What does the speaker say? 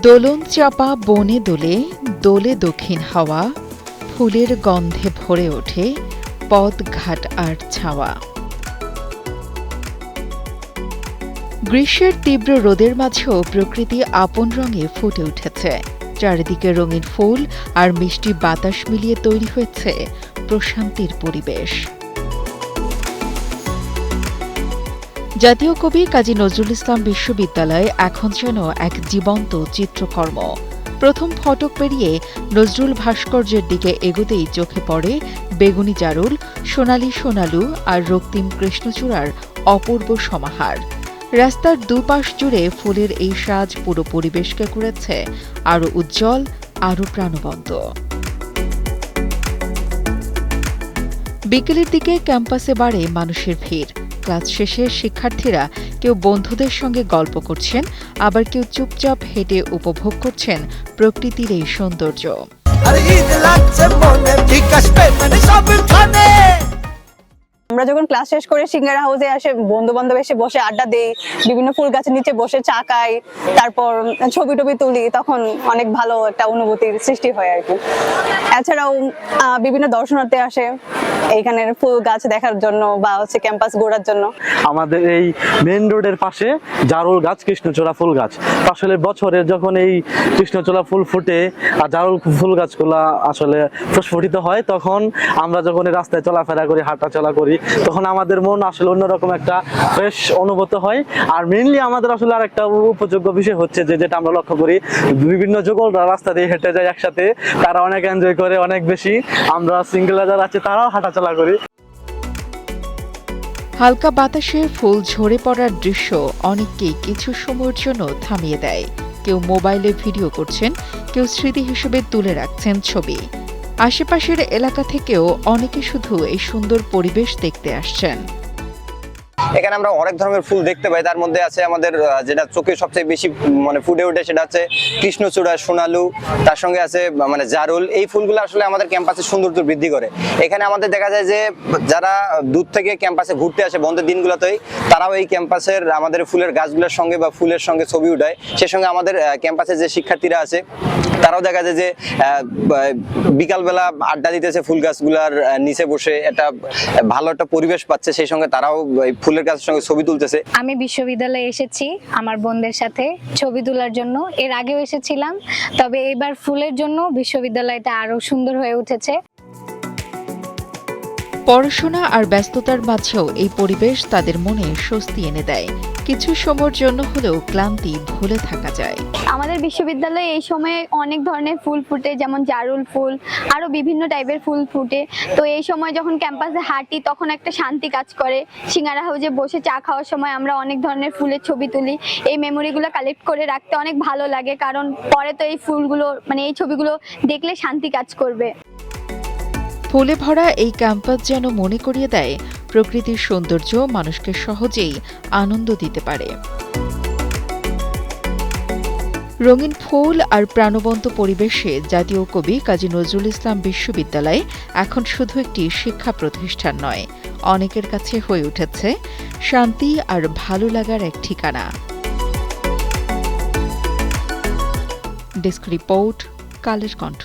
দোলন চাপা বনে দোলে দোলে দক্ষিণ হাওয়া, ফুলের গন্ধে ভরে ওঠে পথ ঘাট আর ছাওয়া। গ্রীষ্মের তীব্র রোদের মাঝেও প্রকৃতি আপন রঙে ফুটে উঠেছে। চারিদিকে রঙিন ফুল আর মিষ্টি বাতাস মিলিয়ে তৈরি হয়েছে প্রশান্তির পরিবেশ। জাতীয় কবি কাজী নজরুল ইসলাম বিশ্ববিদ্যালয় এখন যেন এক জীবন্ত চিত্রকর্ম। প্রথম ফটক পেরিয়ে নজরুল ভাস্কর্যের দিকে এগোতেই চোখে পড়ে বেগুনি জারুল, সোনালি সোনালু আর রক্তিম কৃষ্ণচূড়ার অপূর্ব সমাহার। রাস্তার দুপাশ জুড়ে ফুলের এই সাজ পুরো পরিবেশকে করেছে আরও উজ্জ্বল, আরও প্রাণবন্ত। বিকেলের দিকে ক্যাম্পাসে বাড়ে মানুষের ভিড়। ক্লাস শেষে শিক্ষার্থীরা কেউ বন্ধুদের সঙ্গে গল্প করছেন, আবার কেউ চুপচাপ হেঁটে উপভোগ করছেন প্রকৃতির এই সৌন্দর্য। আমরা যখন ক্লাস শেষ করে সিঙ্গারা হাউসে আসে, বন্ধু বান্ধব এসে বসে আড্ডা দেই, বিভিন্ন ফুল গাছের নিচে বসে চা খাই, তারপর ছবি টবি তুলি, তখন অনেক ভালো একটা অনুভূতির সৃষ্টি হয় আর কি। এছাড়াও বিভিন্ন দর্শনার্থী আসে এইখানের ফুল গাছ দেখার জন্য বা ক্যাম্পাস ঘোরার জন্য। আমাদের এই মেইন রোডের পাশে জারুল গাছ, কৃষ্ণচূড়া ফুল গাছ। আসলে বছরের যখন এই কৃষ্ণচূড়া ফুল ফুটে আর জারুল ফুল গাছগুলো আসলে প্রস্ফুটিত হয়, তখন আমরা যখন এই রাস্তায় চলাফেরা করি, হাঁটা চলা করি, তখন আমাদের মন আসলে অন্যরকম একটা ফ্রেশ অনুভূত হয়। আর মেইনলি আমাদের আসলে আর একটা উপযোগ্য বিষয় হচ্ছে যেটা আমরা লক্ষ্য করি, বিভিন্ন যুগলরা রাস্তা দিয়ে হেঁটে যায় একসাথে, তারা অনেক এনজয় করে, অনেক বেশি। আমরা সিঙ্গেল যারা আছে তারাও হাঁটাচলা করি। হালকা বাতাসে ফুল ঝরে পড়ার দৃশ্য অনেককেই কিছু সময়ের জন্য থামিয়ে দেয়। কেউ মোবাইলে ভিডিও করছেন, কেউ স্মৃতি হিসেবে তুলে রাখছেন ছবি। আশেপাশের এলাকা থেকেও অনেকে শুধু এই সুন্দর পরিবেশ দেখতে আসছেন। এখানে আমরা অনেক ধরনের ফুল দেখতে পাই। তার মধ্যে আছে আমাদের যেটা চোখে সবচেয়ে বেশি ফুটে ওঠে, সেটা হচ্ছে কৃষ্ণচূড়া, সোনালু, তার সঙ্গে আছে জারুল। এই ফুলগুলো আসলে আমাদের ক্যাম্পাসের সৌন্দর্য বৃদ্ধি করে। এখানে আমাদের দেখা যায় যে যারা দূর থেকে ক্যাম্পাসে ঘুরতে আসে বন্ধের দিনগুলোতেই, তারাও এই ক্যাম্পাসের আমাদের ফুলের গাছগুলোর সঙ্গে বা ফুলের সঙ্গে ছবি উঠায়। সে সঙ্গে আমাদের ক্যাম্পাসে যে শিক্ষার্থীরা আছে তারাও দেখা যায় যে বিকালবেলা আড্ডা দিতেছে ফুল গাছগুলার নিচে বসে, একটা ভালো একটা পরিবেশ পাচ্ছে। সেই সঙ্গে তারাও ফুলের গাছের সঙ্গে ছবি তুলতেছে। আমি বিশ্ববিদ্যালয়ে এসেছি আমার বন্ধুদের সাথে ছবি তোলার জন্য। এর আগেও এসেছিলাম, তবে এবার ফুলের জন্য বিশ্ববিদ্যালয়টা আরো সুন্দর হয়ে উঠেছে। পড়াশোনা আর ব্যস্ততার মাঝেও এই পরিবেশ তাদের মনে স্বস্তি এনে দেয়। কিছু সময়ের জন্য হলেও ক্লান্তি ভুলে থাকা যায়। আমাদের বিশ্ববিদ্যালয়ে এই সময়ে অনেক ধরনের ফুল ফুটে, যেমন জারুল ফুল, আরো বিভিন্ন টাইপের ফুল ফুটে। তো এই সময় যখন ক্যাম্পাসে হাঁটি তখন একটা শান্তি কাজ করে। সিঙ্গারা হাউসে বসে চা খাওয়ার সময় আমরা অনেক ধরনের ফুলের ছবি তুলি। এই মেমোরিগুলো কালেক্ট করে রাখতে অনেক ভালো লাগে, কারণ পরে তো এই ফুলগুলো এই ছবিগুলো দেখলে শান্তি কাজ করবে। ফুলে ভরা এই ক্যাম্পাস যেন মনে করিয়ে দেয় প্রকৃতির সৌন্দর্য মানুষকে সহজেই আনন্দ দিতে পারে। রঙিন ফুল আর প্রাণবন্ত পরিবেশে জাতীয় কবি কাজী নজরুল ইসলাম বিশ্ববিদ্যালয় এখন শুধু একটি শিক্ষা প্রতিষ্ঠান নয়, অনেকের কাছে হয়ে উঠেছে শান্তি আর ভালো লাগার এক ঠিকানা। Desk report, Kaler Kantho.